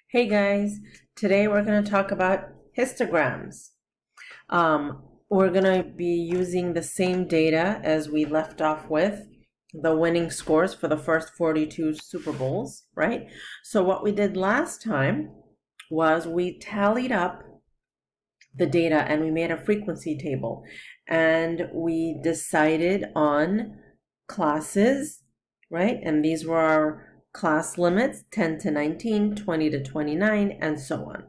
Hey guys, today we're going to talk about histograms. We're going to be using the same data as we left off with, the winning scores for the first 42 Super Bowls, right? So what we did last time was we tallied up the data and we made a frequency table and we decided on classes, right? And these were our class limits, 10 to 19, 20 to 29, and so on.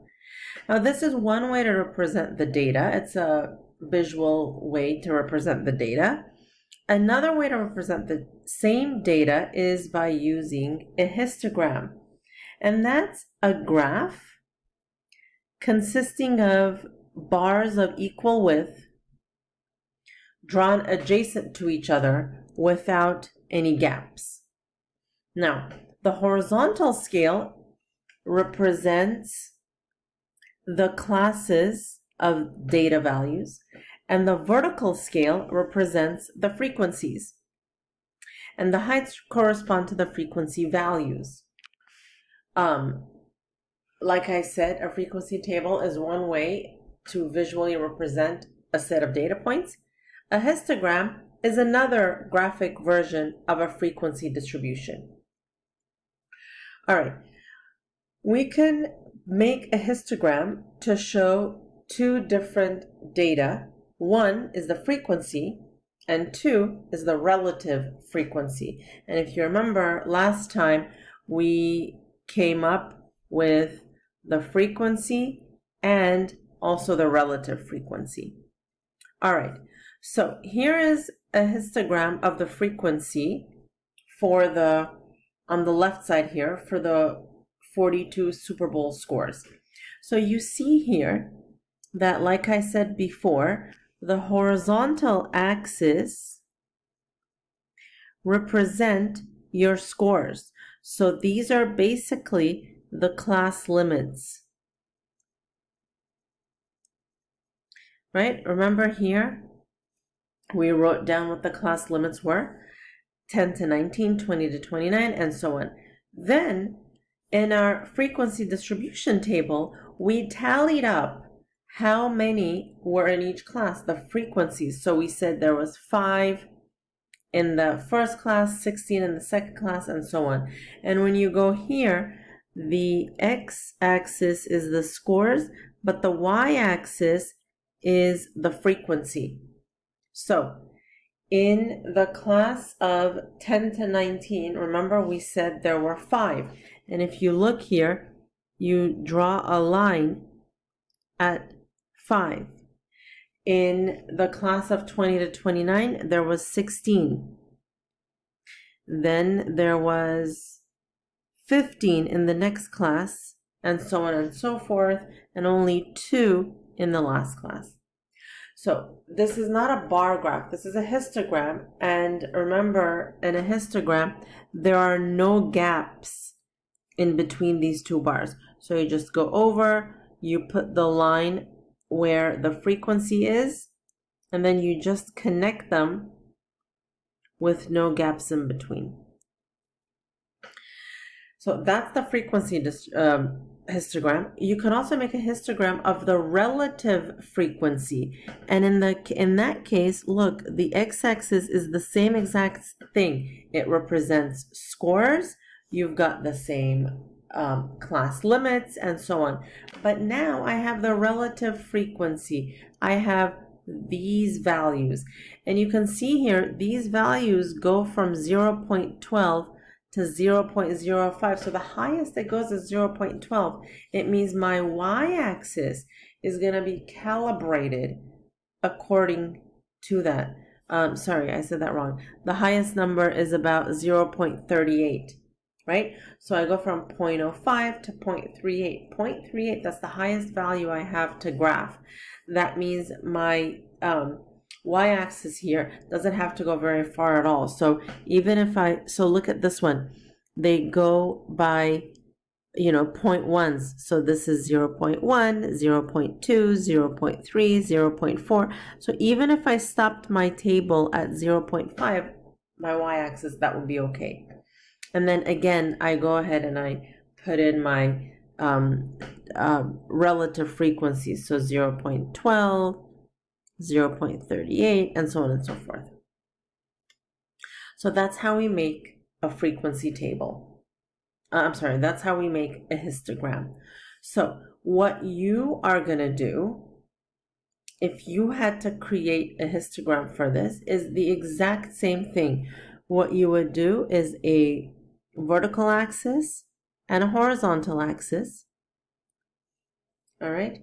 Now, this is one way to represent the data. It's a visual way to represent the data. Another way to represent the same data is by using a histogram. And that's a graph consisting of bars of equal width drawn adjacent to each other without any gaps. Now, the horizontal scale represents the classes of data values, and the vertical scale represents the frequencies. And the heights correspond to the frequency values. Like I said, a frequency table is one way to visually represent a set of data points. A histogram is another graphic version of a frequency distribution. All right, we can make a histogram to show two different data. One is the frequency, and two is the relative frequency. And if you remember, last time we came up with the frequency and also the relative frequency. All right, so here is a histogram of the frequency for on the left side here for the 42 Super Bowl scores. So you see here that, like I said before, the horizontal axis represent your scores. So these are basically the class limits, right? Remember here, we wrote down what the class limits were, 10 to 19, 20 to 29, and so on. Then, in our frequency distribution table, we tallied up how many were in each class, the frequencies. So we said there was 5 in the first class, 16 in the second class, and so on. And when you go here, the x-axis is the scores, but the y-axis is the frequency. So in the class of 10 to 19, remember we said there were 5. And if you look here, you draw a line at 5. In the class of 20 to 29, there was 16. Then there was 15 in the next class, and so on and so forth, and only 2 in the last class. So this is not a bar graph, this is a histogram, and remember, in a histogram, there are no gaps in between these two bars. So you just go over, you put the line where the frequency is, and then you just connect them with no gaps in between. So that's the frequency histogram. You can also make a histogram of the relative frequency. And in that case, look, the x-axis is the same exact thing. It represents scores. You've got the same class limits and so on. But now I have the relative frequency. I have these values. And you can see here, these values go from 0.12 to 0.05. So the highest it goes is 0.12. It means my y-axis is going to be calibrated according to that. Sorry, I said that wrong. The highest number is about 0.38, right? So I go from 0.05 to 0.38. 0.38, that's the highest value I have to graph. That means my y-axis here doesn't have to go very far at all. So even if so look at this one, they go by, 0.1s. So this is 0.1, 0.2, 0.3, 0.4. So even if I stopped my table at 0.5, my y-axis, that would be okay. And then again, I go ahead and I put in my relative frequencies. So 0.12, 0.38, and so on and so forth. So that's how we make a frequency table. That's how we make a histogram. So what you are going to do, if you had to create a histogram for this, is the exact same thing. What you would do is a vertical axis and a horizontal axis. All right.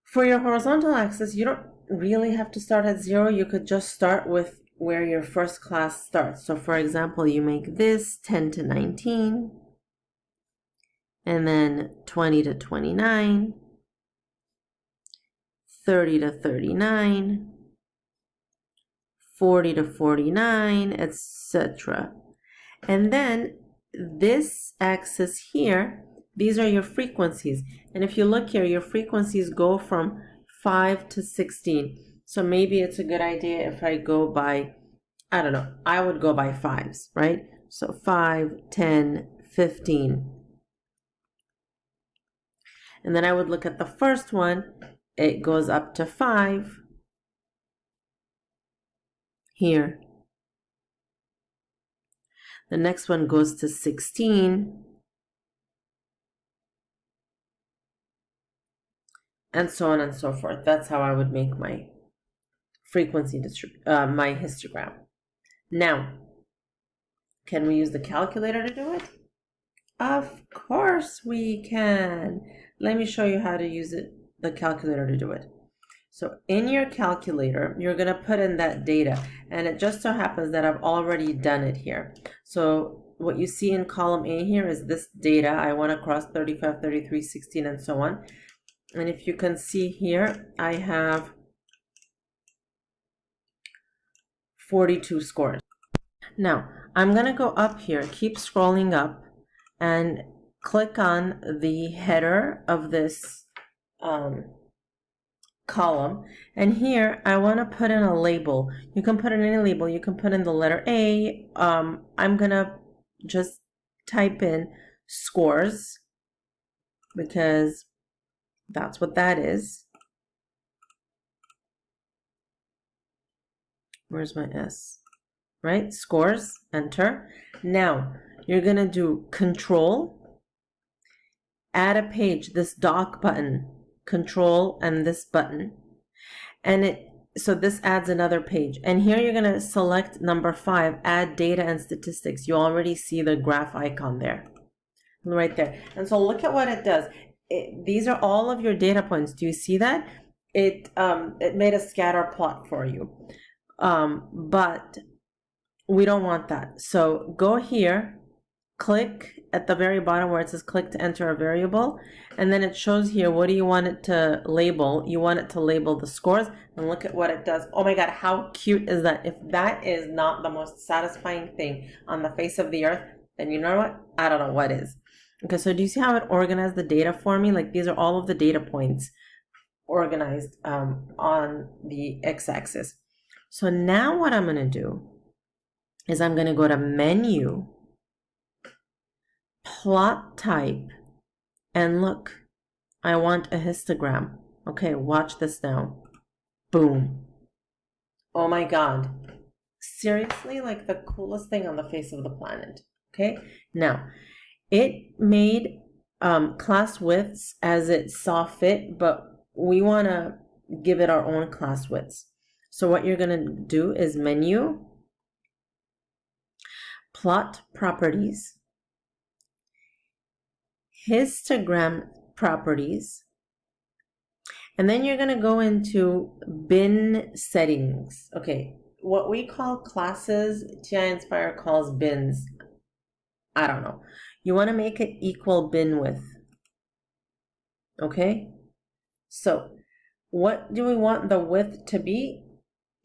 For your horizontal axis, you don't really have to start at 0. You could just start with where your first class starts. So for example, you make this 10 to 19, and then 20 to 29, 30 to 39, 40 to 49, etc. And then this axis here, these are your frequencies. And if you look here, your frequencies go from 5 to 16. So maybe it's a good idea if I go by, I don't know, I would go by 5s, right? So 5, 10, 15. And then I would look at the first one. It goes up to 5 here. The next one goes to 16. And so on and so forth. That's how I would make my frequency my histogram. Now, can we use the calculator to do it? Of course we can. Let me show you how to use the calculator to do it. So in your calculator, you're going to put in that data, and it just so happens that I've already done it here. So what you see in column A here is this data. I went across 35, 33, 16, and so on. And if you can see here, I have 42 scores. Now, I'm going to go up here, keep scrolling up, and click on the header of this column. And here, I want to put in a label. You can put in any label. You can put in the letter A. I'm going to just type in scores, because that's what that is. Where's my S? Right? Scores, enter. Now, you're going to do control, add a page, this dock button, control, and this button. And so this adds another page. And here you're going to select number 5, add data and statistics. You already see the graph icon there, right there. And so look at what it does. These are all of your data points. Do you see that? It made a scatter plot for you. But we don't want that. So go here, click at the very bottom where it says click to enter a variable, and then it shows here, what do you want it to label? You want it to label the scores, and look at what it does. Oh my God, how cute is that? If that is not the most satisfying thing on the face of the earth, then you know what? I don't know what is. Okay, so do you see how it organized the data for me? Like, these are all of the data points organized on the x-axis. So now what I'm going to do is I'm going to go to menu, plot type, and look, I want a histogram. Okay, watch this now. Boom. Oh my God. Seriously, like the coolest thing on the face of the planet. Okay, now it made class widths as it saw fit, but we want to give it our own class widths. So what you're going to do is menu, plot properties, histogram properties, and then you're going to go into bin settings. Okay, what we call classes, TI Inspire calls bins. I don't know. You want to make it equal bin width. Okay, so what do we want the width to be?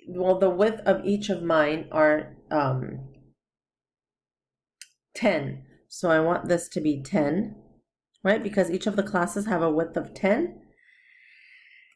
Well, the width of each of mine are 10. So I want this to be 10, right? Because each of the classes have a width of 10.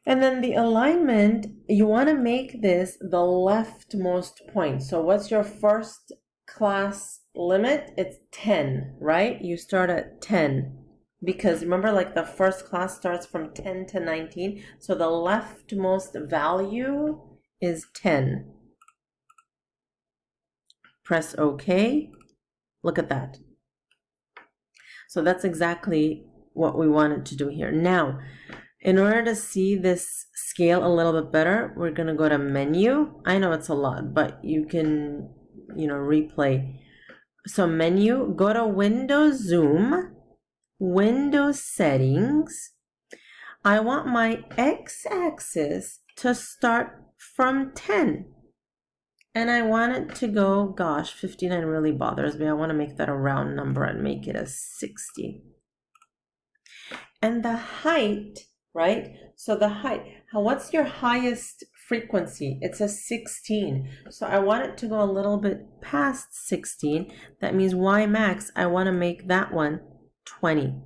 And then the alignment, you want to make this the leftmost point. So what's your first class limit? It's 10, right? You start at 10. Because remember, like the first class starts from 10 to 19. So the leftmost value is 10. Press OK. Look at that. So that's exactly what we wanted to do here. Now, in order to see this scale a little bit better, we're going to go to Menu. I know it's a lot, but you can, replay. So Menu, go to Windows Zoom, Windows Settings. I want my x-axis to start from 10. And I want it to go, gosh, 59 really bothers me. I want to make that a round number and make it a 60. And the height, right? So the height, what's your highest frequency? It's a 16. So I want it to go a little bit past 16. That means Y max, I want to make that one 20.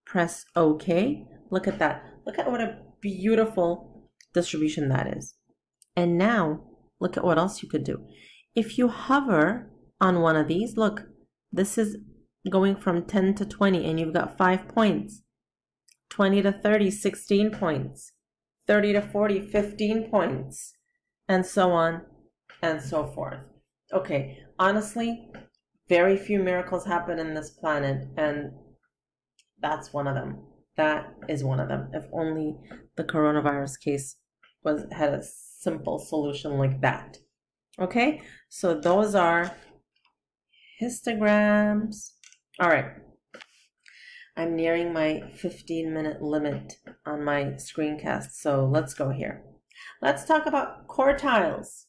Press OK. Look at that. Look at what a beautiful distribution that is. And now, look at what else you could do. If you hover on one of these, look, this is going from 10 to 20 and you've got 5 points. 20 to 30, 16 points. 30 to 40, 15 points. And so on and so forth. Okay, honestly, very few miracles happen in this planet, and that's one of them. That is one of them. If only the coronavirus case had a simple solution like that. Okay, so those are histograms. All right, I'm nearing my 15-minute limit on my screencast, so let's go here. Let's talk about quartiles.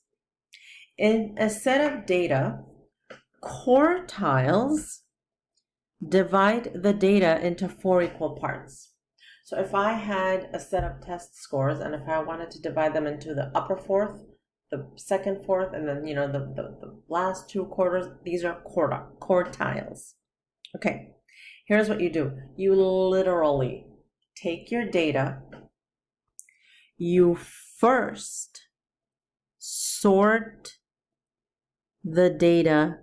In a set of data, quartiles divide the data into 4 equal parts. So if I had a set of test scores, and if I wanted to divide them into the upper fourth, the second fourth, and then, the last 2 quarters, these are quartiles. Okay, here's what you do. You literally take your data, you first sort the data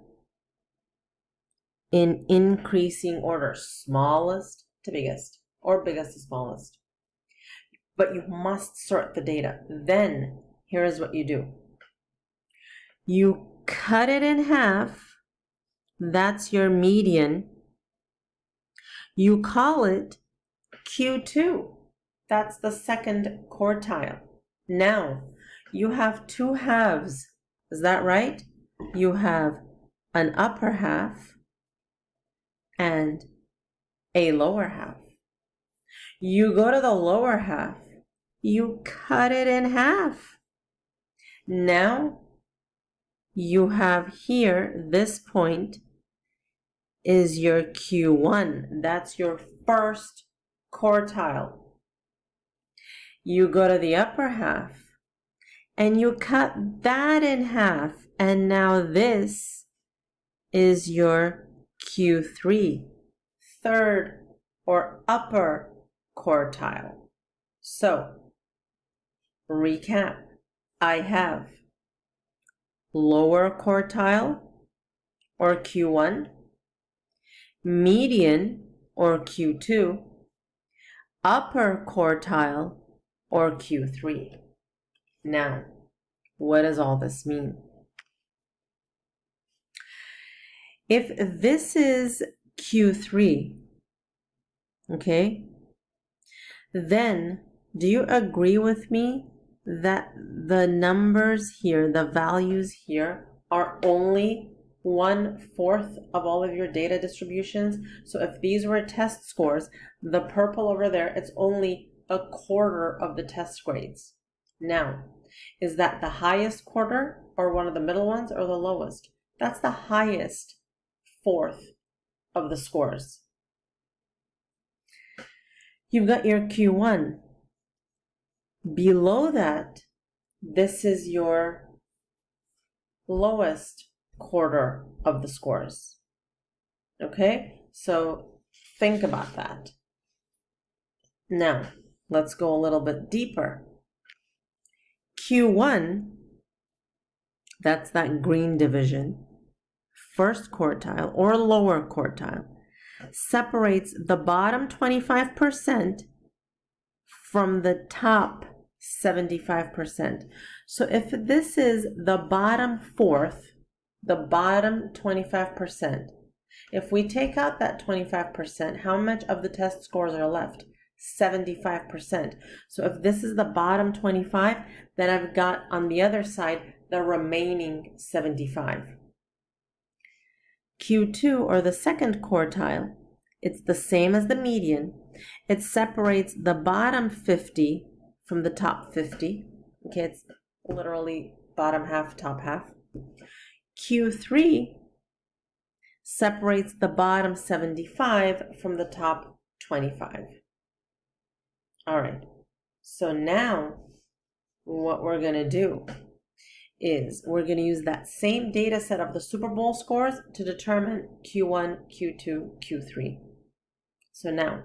in increasing order, smallest to biggest, or biggest to smallest. But you must sort the data. Then, here is what you do. You cut it in half. That's your median. You call it Q2. That's the second quartile. Now, you have 2 halves. Is that right? You have an upper half and a lower half. You go to the lower half, you cut it in half. Now you have here, this point is your Q1. That's your first quartile. You go to the upper half and you cut that in half. And now this is your Q3, third or upper quartile. So, recap. I have lower quartile or Q1, median or Q2, upper quartile or Q3. Now, what does all this mean? If this is Q3, okay, then do you agree with me that the numbers here, the values here, are only 1/4 of all of your data distributions? So if these were test scores, the purple over there, it's only 1/4 of the test grades. Now, is that the highest quarter or one of the middle ones or the lowest? That's the highest 1/4 of the scores. You've got your Q1. Below that, this is your lowest quarter of the scores. Okay, so think about that. Now, let's go a little bit deeper. Q1, that's that green division, first quartile or lower quartile. separates the bottom 25% from the top 75%. So if this is the bottom fourth, the bottom 25%, if we take out that 25%, how much of the test scores are left? 75%. So if this is the bottom 25, then I've got on the other side the remaining 75. Q2, or the second quartile, it's the same as the median. It separates the bottom 50 from the top 50. Okay, it's literally bottom half, top half. Q3 separates the bottom 75 from the top 25. All right, so now what we're going to do is we're going to use that same data set of the Super Bowl scores to determine Q1, Q2, Q3. So now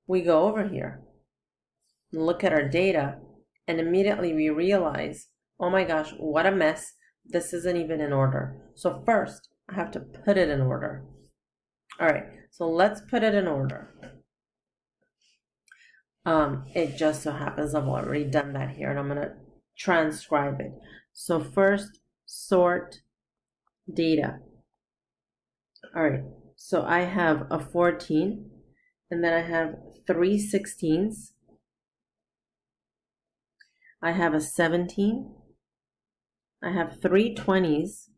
we go over here and look at our data, and immediately we realize, oh my gosh, what a mess. This isn't even in order. So first, I have to put it in order. All right, so let's put it in order. It just so happens I've already done that here, and I'm going to transcribe it. So first, sort data. All right, so I have a 14, and then I have 3 16s. I have a 17. I have 3 20s,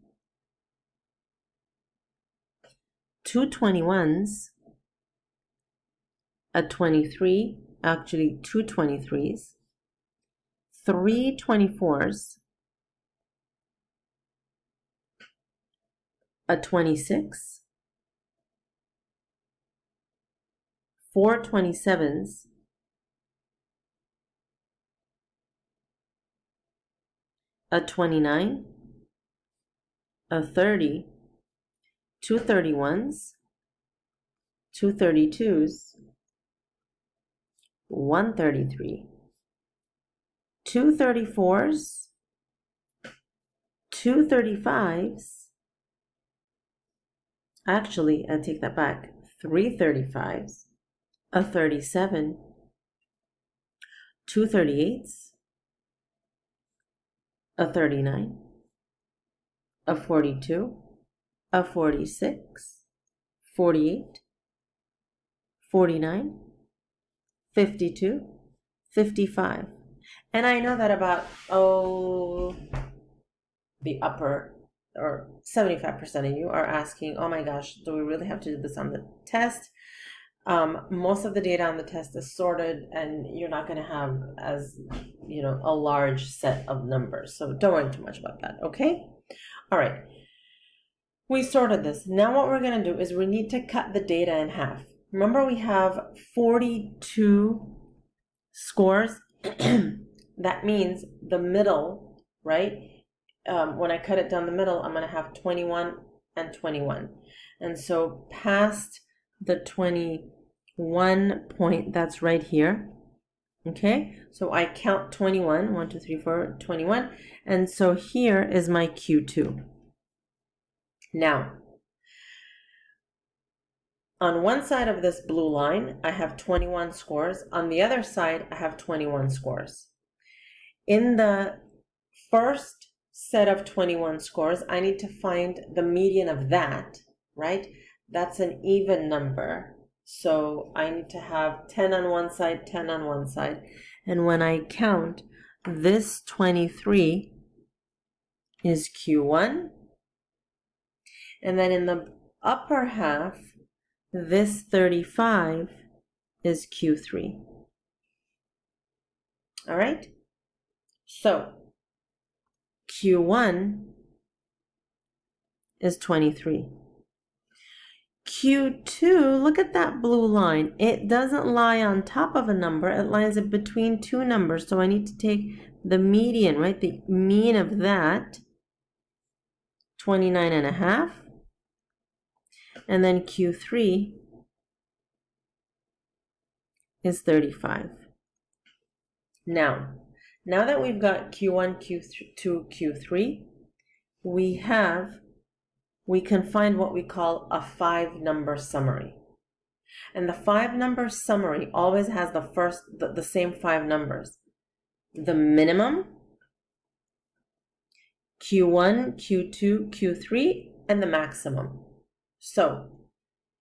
2 21s, a 23, actually 2 23s, 3 24s, a 26, 4 27s, a 29, a 30, 2 31s, 2 32s, 1 33, 2 34s, 2 35s, actually, I take that back, 3 35s, a 37, 2 38s, a 39, a 42, a 46, 48, 49, 52, 55. And I know that about, the upper or 75% of you are asking, oh my gosh, do we really have to do this on the test? Most of the data on the test is sorted, and you're not going to have as, a large set of numbers. So don't worry too much about that, okay? All right. We sorted this. Now what we're going to do is we need to cut the data in half. Remember, we have 42 scores. That means the middle, right? When I cut it down the middle, I'm going to have 21 and 21. And so past the 21 point, that's right here. Okay, so I count 21, 1, 2, 3, 4, 21. And so here is my Q2. Now, on one side of this blue line, I have 21 scores. On the other side, I have 21 scores. In the first set of 21 scores, I need to find the median of that, right? That's an even number. So I need to have 10 on one side, 10 on one side. And when I count, this 23 is Q1. And then in the upper half, this 35 is Q3. All right? So Q1 is 23. Q2, look at that blue line. It doesn't lie on top of a number. It lies between two numbers. So I need to take the median, right? The mean of that, 29 and a half. And then Q3 is 35. Now that we've got Q1, Q2, Q3, we have we can find what we call a 5-number summary. And the 5-number summary always has the same 5 numbers. The minimum, Q1, Q2, Q3, and the maximum. So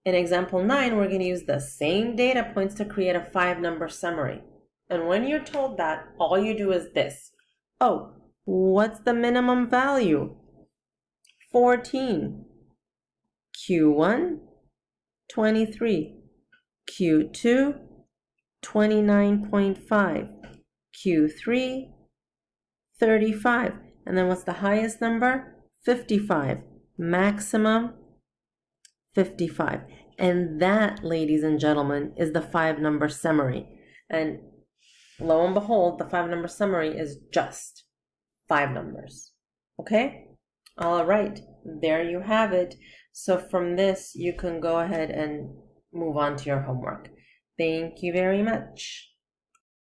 in example 9, we're going to use the same data points to create a 5-number summary. And when you're told that, all you do is this. Oh, what's the minimum value? 14. Q1, 23. Q2, 29.5. Q3, 35. And then what's the highest number? 55. Maximum, 55. And that, ladies and gentlemen, is the 5-number summary. And lo and behold, the 5-number summary is just 5 numbers. Okay? All right. There you have it. So from this, you can go ahead and move on to your homework. Thank you very much.